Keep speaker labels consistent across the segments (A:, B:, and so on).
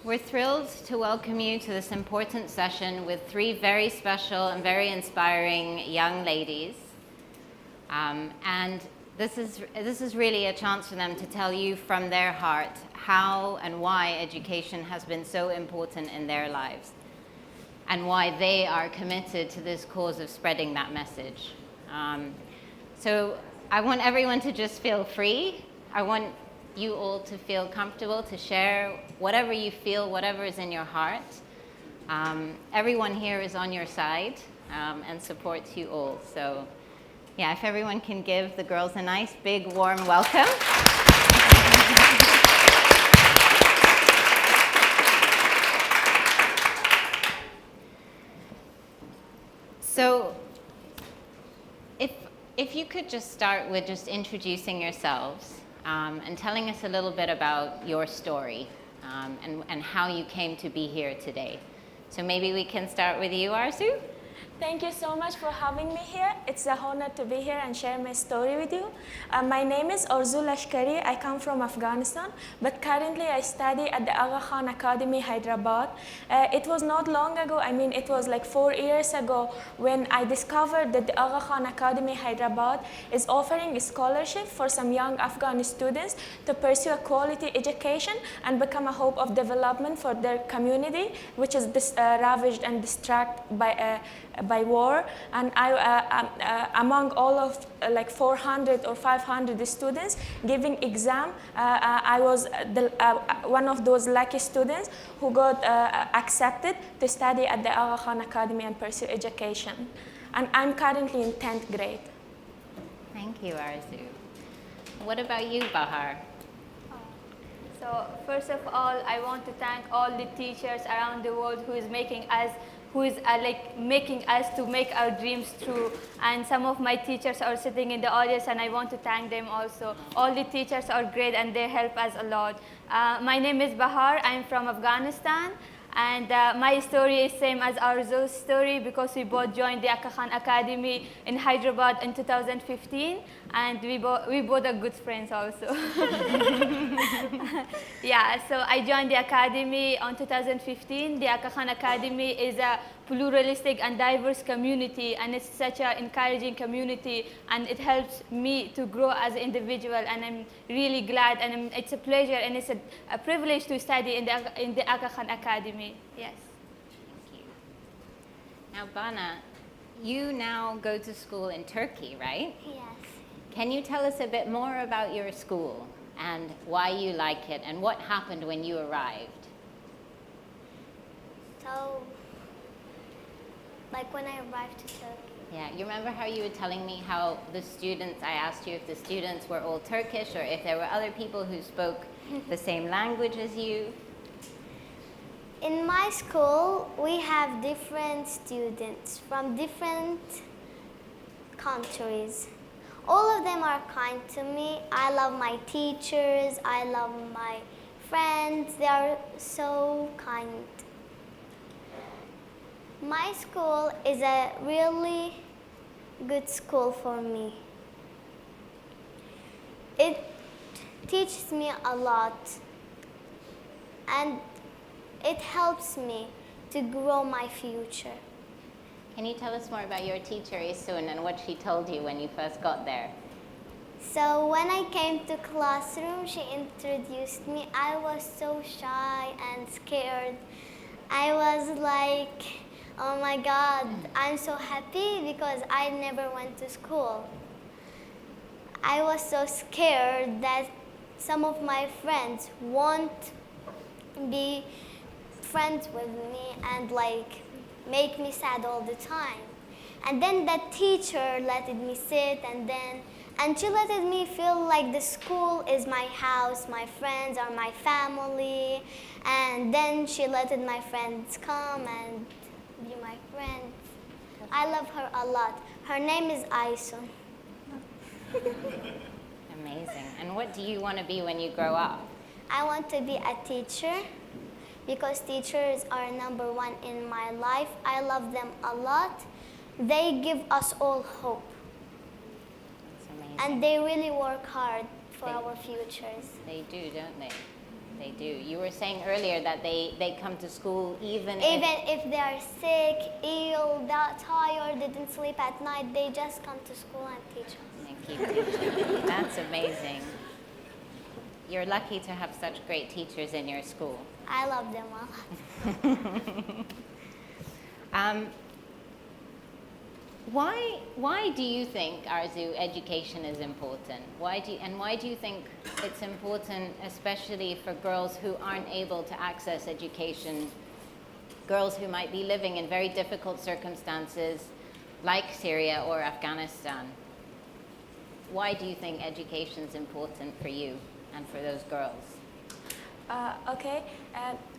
A: We're thrilled to welcome you to this important session with three very special and very inspiring young ladies. And this is really a chance for them to tell you from their heart how and why education has been so important in their lives and why they are committed to this cause of spreading that message. So I want everyone to just feel free. I want you all to feel comfortable to share whatever you feel, whatever is in your heart. Everyone here is on your side and supports you all. So yeah, if everyone can give the girls a nice, big, warm welcome. So if you could just start with just introducing yourselves and telling us a little bit about your story and how you came to be here today. So maybe we can start with you, Arzou.
B: Thank you so much for having me here. It's an honor to be here and share my story with you. My name is Arzou Lashkari. I come from Afghanistan, but currently I study at the Aga Khan Academy, Hyderabad. It was not long ago, it was like 4 years ago when I discovered that the Aga Khan Academy, Hyderabad is offering a scholarship for some young Afghan students to pursue a quality education and become a hope of development for their community, which is ravaged and distracted by war. And among all of like 400 or 500 students giving exam, I was one of those lucky students who got accepted to study at the Aga Khan Academy and pursue education. And I'm currently in 10th grade.
A: Thank you, Arzou. What about you, Bahar?
C: So first of all, I want to thank all the teachers around the world who is making us to make our dreams true. And some of my teachers are sitting in the audience, and I want to thank them also. All the teachers are great, and they help us a lot. My name is Bahar. I'm from Afghanistan. And my story is same as Arzou's story because we both joined the Aga Khan Academy in Hyderabad in 2015, and we both are good friends also. Yeah, so I joined the academy in 2015. The Aga Khan Academy is a pluralistic and diverse community, and it's such an encouraging community, and it helps me to grow as an individual, and I'm really glad, and it's a pleasure and it's a privilege to study in the Aga Khan Academy. Yes.
A: Thank you. Now, Bana, you now go to school in Turkey, right?
D: Yes.
A: Can you tell us a bit more about your school and why you like it and what happened when you arrived?
D: So, like when I arrived to Turkey.
A: Yeah, you remember how you were telling me how the students, I asked you if the students were all Turkish or if there were other people who spoke the same language as you?
D: In my school, we have different students from different countries. All of them are kind to me. I love my teachers. I love my friends. They are so kind. My school is a really good school for me. It teaches me a lot, and it helps me to grow my future.
A: Can you tell us more about your teacher, Isun, and what she told you when you first got there?
D: So when I came to classroom, she introduced me. I was so shy and scared. I was like, oh my God, I'm so happy because I never went to school. I was so scared that some of my friends won't be friends with me and like make me sad all the time. And then that teacher let me sit, and she let me feel like the school is my house, my friends are my family, and then she let my friends come and be my friends. I love her a lot. Her name is Aison.
A: Amazing. And what do you want to be when you grow up?
D: I want to be a teacher because teachers are number one in my life. I love them a lot. They give us all hope.
A: That's amazing.
D: And they really work hard for our futures.
A: They do, don't they? They do. You were saying earlier that they come to school even
D: If they are sick, ill, that tired, didn't sleep at night, they just come to school and teach us.
A: and keep teaching. That's amazing. You're lucky to have such great teachers in your school.
D: I love them a lot.
A: Why do you think, Arzou, education is important? Why do you think it's important, especially for girls who aren't able to access education, girls who might be living in very difficult circumstances like Syria or Afghanistan? Why do you think education is important for you and for those girls?
B: Okay,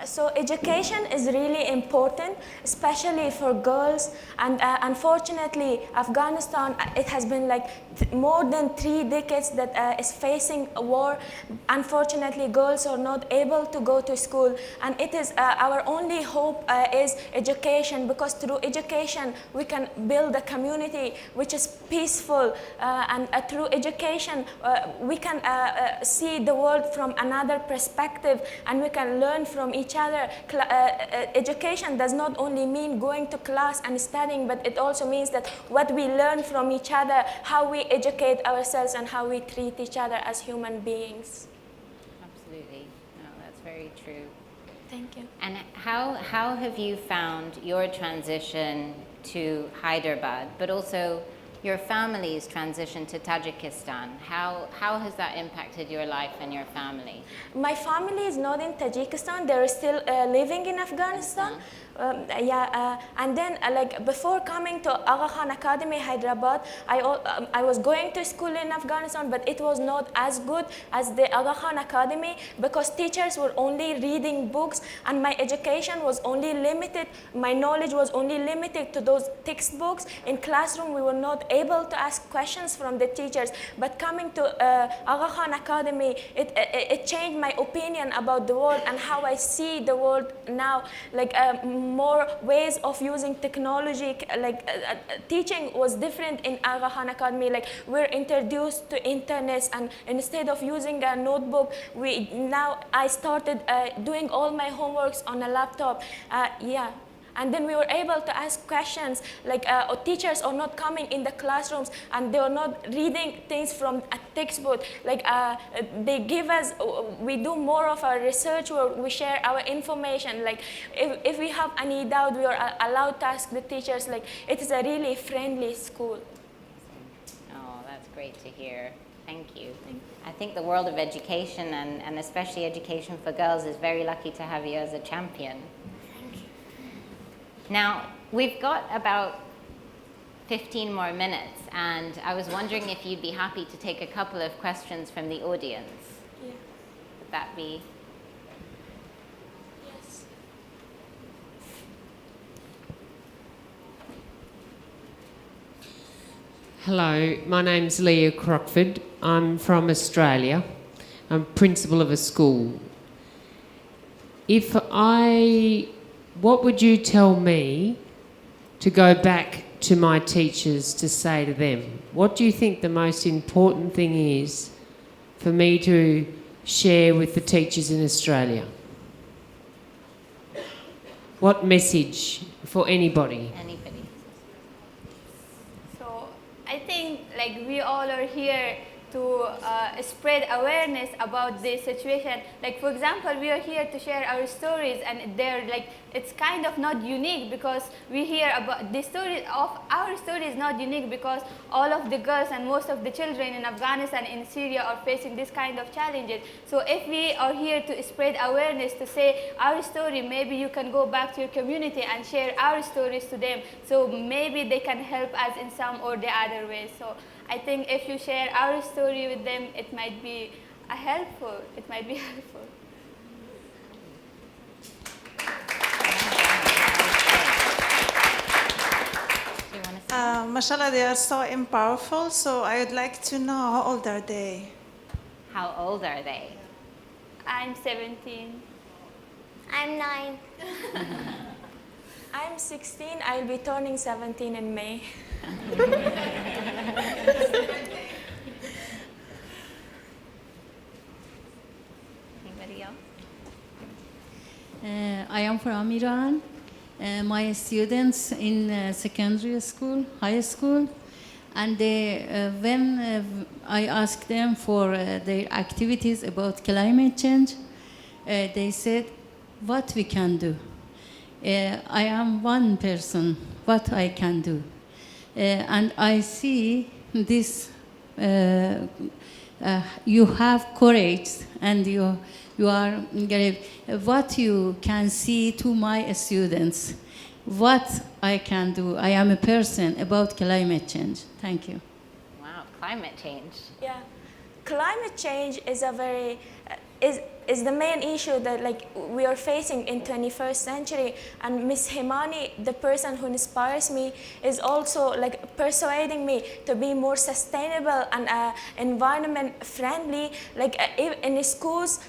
B: so education is really important, especially for girls. And unfortunately, Afghanistan, it has been like more than 3 decades that is facing a war. Unfortunately, girls are not able to go to school, and it is our only hope is education, because through education we can build a community which is peaceful, and through education we can see the world from another perspective, and we can learn from each other. Education does not only mean going to class and studying, but it also means that what we learn from each other, how we educate ourselves, and how we treat each other as human beings.
A: Absolutely. No, that's very true.
B: Thank you.
A: And how have you found your transition to Hyderabad, but also your family's transition to Tajikistan? How has that impacted your life and your family?
B: My family is not in Tajikistan. They're still living in Afghanistan. And then like before coming to Aga Khan Academy, Hyderabad, I was going to school in Afghanistan, but it was not as good as the Aga Khan Academy, because teachers were only reading books, and my education was only limited. My knowledge was only limited to those textbooks. In classroom, we were not able to ask questions from the teachers. But coming to Aga Khan Academy, it changed my opinion about the world and how I see the world now. Like more ways of using technology, like teaching was different in Aga Khan Academy. Like we're introduced to internet, and instead of using a notebook, I started doing all my homeworks on a laptop. And then we were able to ask questions, like teachers are not coming in the classrooms and they are not reading things from a textbook. Like they give us, we do more of our research where we share our information. Like if we have any doubt, we are allowed to ask the teachers. Like it is a really friendly school.
A: Oh, that's great to hear. Thank you. I think the world of education, and especially education for girls, is very lucky to have you as a champion. Now, we've got about 15 more minutes, and I was wondering if you'd be happy to take a couple of questions from the audience.
B: Yeah.
A: Would that be?
B: Yes.
E: Hello, my name's Leah Crockford. I'm from Australia. I'm principal of a school. What would you tell me to go back to my teachers to say to them? What do you think the most important thing is for me to share with the teachers in Australia? What message for anybody?
A: Anybody?
C: So I think like we all are here to spread awareness about this situation. Like for example, we are here to share our stories, and they're like, it's kind of not unique, because we hear about the story of our story is not unique, because all of the girls and most of the children in Afghanistan and Syria are facing this kind of challenges. So if we are here to spread awareness, to say our story, maybe you can go back to your community and share our stories to them. So maybe they can help us in some or the other way. So I think if you share our story with them, it might be helpful. It might be helpful.
A: Do you want to say?
F: Mashallah, they are so powerful. So I would like to know, how old are they?
A: How old are they?
C: I'm 17.
D: I'm 9.
B: I'm 16. I'll be turning 17 in May.
A: Anybody else?
G: I am from Iran. My students in secondary school, high school, and when I asked them for their activities about climate change, they said, what we can do. I am one person, what I can do. And I see this, you have courage and you are, what you can see to my students, what I can do. I am a person about climate change. Thank you.
A: Wow, climate change.
B: Yeah, climate change is a very is the main issue that like we are facing in 21st century, and Miss Himani, the person who inspires me, is also like persuading me to be more sustainable and environment friendly. Like in schools,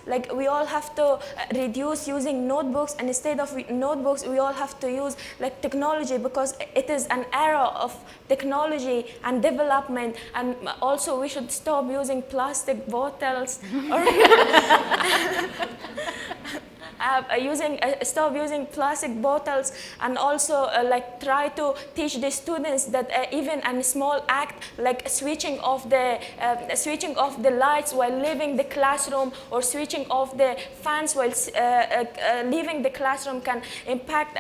B: like we all have to reduce using notebooks, and instead of notebooks, we all have to use like technology, because it is an era of technology and development. And also we should stop using plastic bottles or stop using plastic bottles, and also like try to teach the students that even a small act like switching off the lights while leaving the classroom, or switching off the fans while leaving the classroom, can impact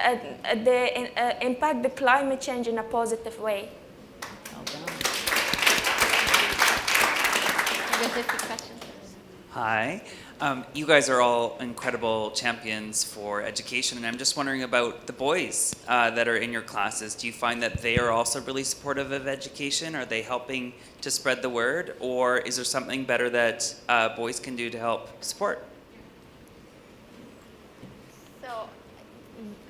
B: the climate change in a positive way.
H: Hi. You guys are all incredible champions for education, and I'm just wondering about the boys that are in your classes. Do you find that they are also really supportive of education? Are they helping to spread the word, or is there something better that boys can do to help support?
C: So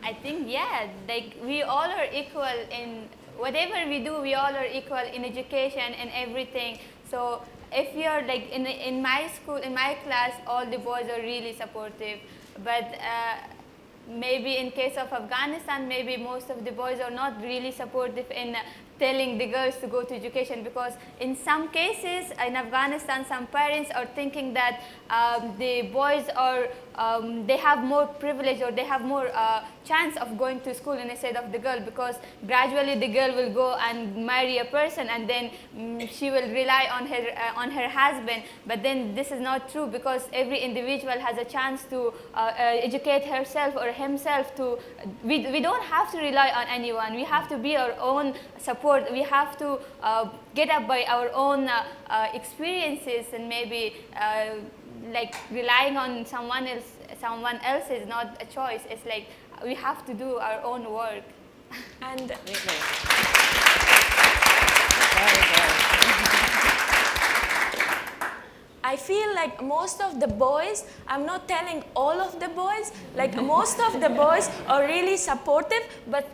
C: I think, yeah, like we all are equal in whatever we do. We all are equal in education and everything. So if you're like in my school, in my class, all the boys are really supportive. But maybe in case of Afghanistan, maybe most of the boys are not really supportive in telling the girls to go to education, because in some cases in Afghanistan, some parents are thinking that the boys are they have more privilege, or they have more chance of going to school instead of the girl, because gradually the girl will go and marry a person, and then she will rely on her husband. But then this is not true, because every individual has a chance to educate herself or himself. We don't have to rely on anyone. We have to be our own support. We have to get up by our own experiences, and maybe like relying on someone else is not a choice. It's like we have to do our own work.
B: And I feel like most of the boys, I'm not telling all of the boys, like most of the boys are really supportive, but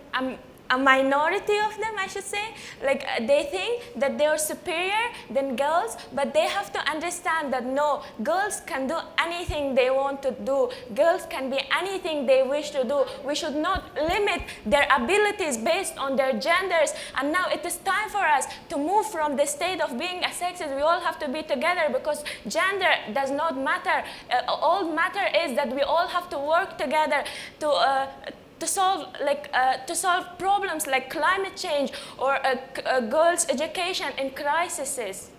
B: a minority of them, I should say, like they think that they are superior than girls, but they have to understand that no, girls can do anything they want to do. Girls can be anything they wish to do. We should not limit their abilities based on their genders. And now it is time for us to move from the state of being a sexist. We all have to be together, because gender does not matter. All matter is that we all have to work together to solve problems like climate change or girls' education in crises.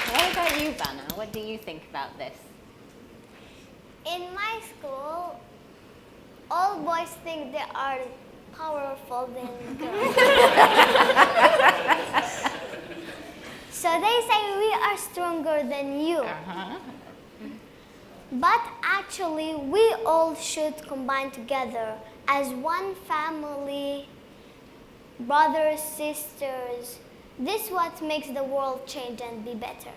A: What about you, Bana? What do you think about this?
D: In my school, all boys think they are powerful than girls. So they say we are stronger than you. But actually, we all should combine together as one family, brothers, sisters. This is what makes the world change and be better.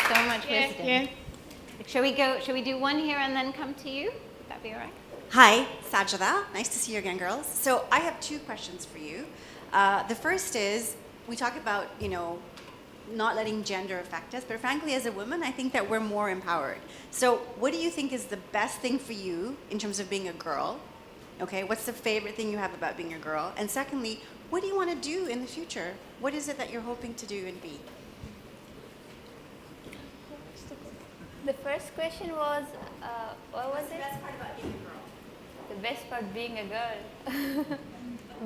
A: So much wisdom. Shall we do one here and then come to you? Would that be all right?
I: Hi, Sajada. Nice to see you again, girls. So I have two questions for you. The first is, we talk about, not letting gender affect us, but frankly, as a woman, I think that we're more empowered. So what do you think is the best thing for you in terms of being a girl Okay, what's the favorite thing you have about being a girl? And secondly, what do you want to do in the future? What is it that you're hoping to do and be?
C: The first question was, what was it?
I: Best part about being a girl.
C: The best part being a girl.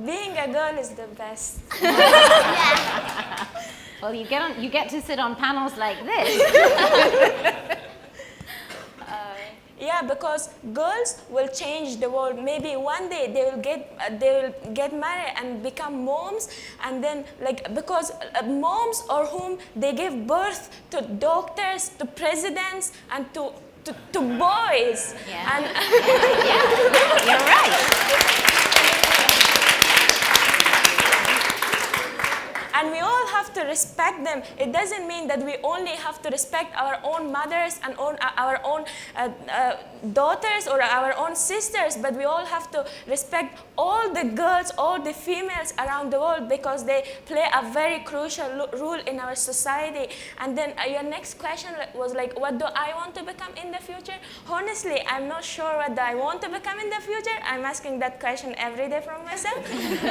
B: Being a girl is the best.
A: Well, you get to sit on panels like this.
B: Yeah, because girls will change the world. Maybe one day they will get married and become moms, and then because moms or whom they give birth to doctors, to presidents, and to boys.
A: Yeah.
B: And
A: Yeah, you're right.
B: And we all have to respect them. It doesn't mean that we only have to respect our own mothers and our own daughters or our own sisters, but we all have to respect all the girls, all the females around the world, because they play a very crucial role in our society. And then your next question was like, what do I want to become in the future? Honestly, I'm not sure what I want to become in the future. I'm asking that question every day from myself.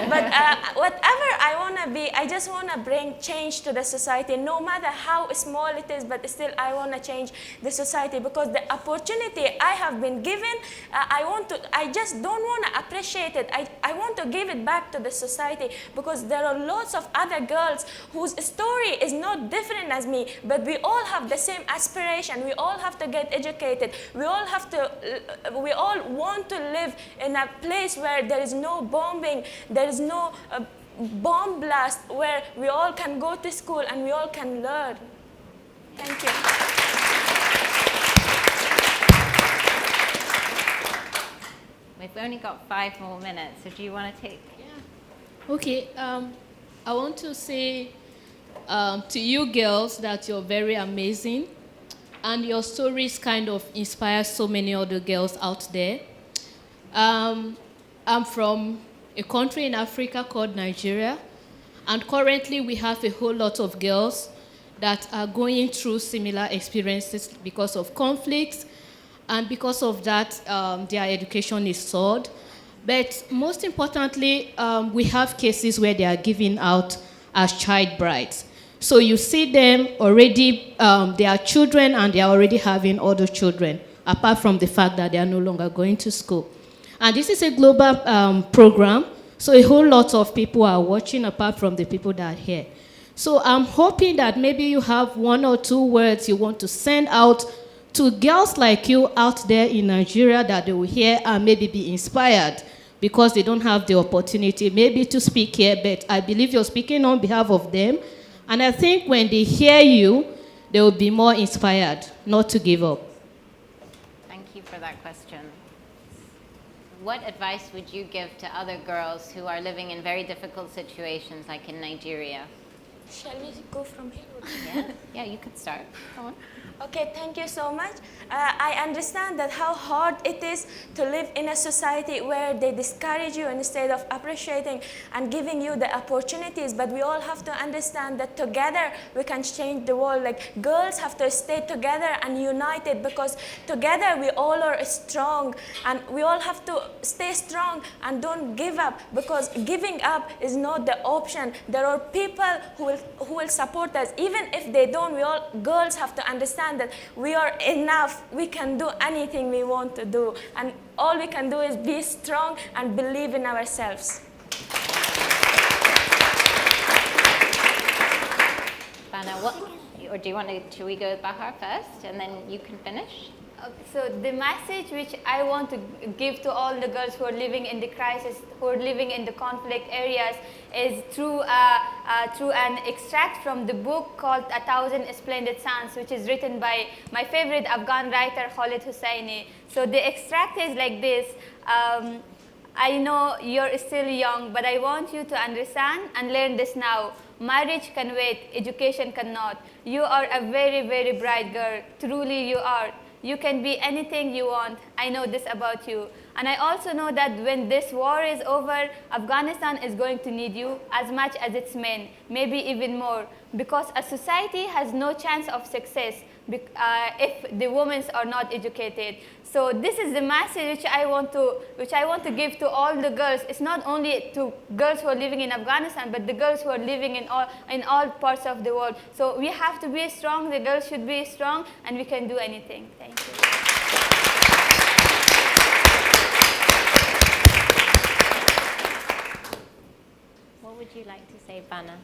B: But whatever I want to be, I just want to bring change to the society, no matter how small it is, but still I want to change the society, because the opportunity I have been given, I just don't want to appreciate it. I want to give it back to the society, because there are lots of other girls whose story is not different as me, but we all have the same aspiration. We all have to get educated. We all want to live in a place where there is no bombing, there is no bomb blast, where we all can go to school and we all can learn. Thank you.
A: We've only got 5 more minutes, so do you want to take?
J: Okay, I want to say to you girls that you're very amazing, and your stories kind of inspire so many other girls out there. I'm from a country in Africa called Nigeria, and currently we have a whole lot of girls that are going through similar experiences because of conflicts, and because of that, their education is soured. But most importantly, we have cases where they are given out as child brides. So you see them already, they are children and they are already having other children, apart from the fact that they are no longer going to school. And this is a global program, so a whole lot of people are watching apart from the people that are here. So I'm hoping that maybe you have 1 or 2 words you want to send out to girls like you out there in Nigeria, that they will hear and maybe be inspired, because they don't have the opportunity maybe to speak here, but I believe you're speaking on behalf of them. And I think when they hear you, they will be more inspired not to give up.
A: Thank you for that question. What advice would you give to other girls who are living in very difficult situations, like in Nigeria?
B: Shall we go from here?
A: Yeah, you could start. Go on.
B: Okay, thank you so much. I understand that how hard it is to live in a society where they discourage you instead of appreciating and giving you the opportunities, but we all have to understand that together we can change the world. Like, girls have to stay together and united, because together we all are strong, and we all have to stay strong and don't give up, because giving up is not the option. There are people who will support us. Even if they don't, we all girls have to understand that we are enough. We can do anything we want to do, and all we can do is be strong and believe in ourselves.
A: Bana, or do you want to, should we go with Bahar first, and then you can finish?
C: So the message which I want to give to all the girls who are living in the crisis, who are living in the conflict areas, is through an extract from the book called 1,000 Splendid Suns, which is written by my favorite Afghan writer, Khalid Hosseini. So the extract is like this. I know you're still young, but I want you to understand and learn this now. Marriage can wait, education cannot. You are a very, very bright girl. Truly you are. You can be anything you want. I know this about you. And I also know that when this war is over, Afghanistan is going to need you as much as its men, maybe even more. Because a society has no chance of success if the women are not educated. So this is the message which I want to give to all the girls. It's not only to girls who are living in Afghanistan, but the girls who are living in all parts of the world. So we have to be strong. The girls should be strong, and we can do anything. Thank you.
A: What would you like to say, Bana?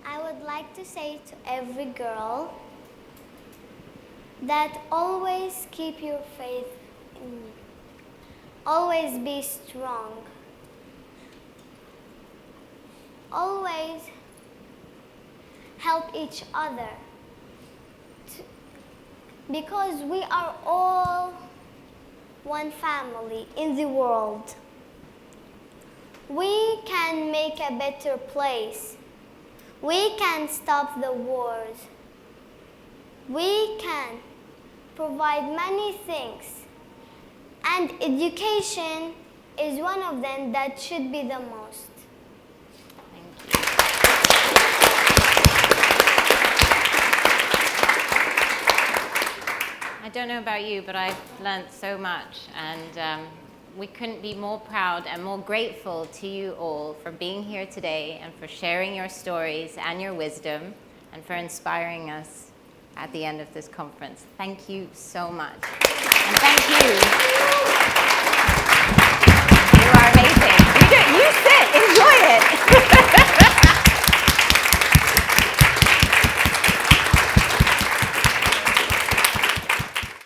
D: I would like to say to every girl that always keep your faith in me. Always be strong. Always help each other. Because we are all one family in the world. We can make a better place. We can stop the wars. We can provide many things. And education is one of them that should be the most.
A: Thank you. I don't know about you, but I've learnt so much, and we couldn't be more proud and more grateful to you all for being here today and for sharing your stories and your wisdom and for inspiring us at the end of this conference. Thank you so much. And thank you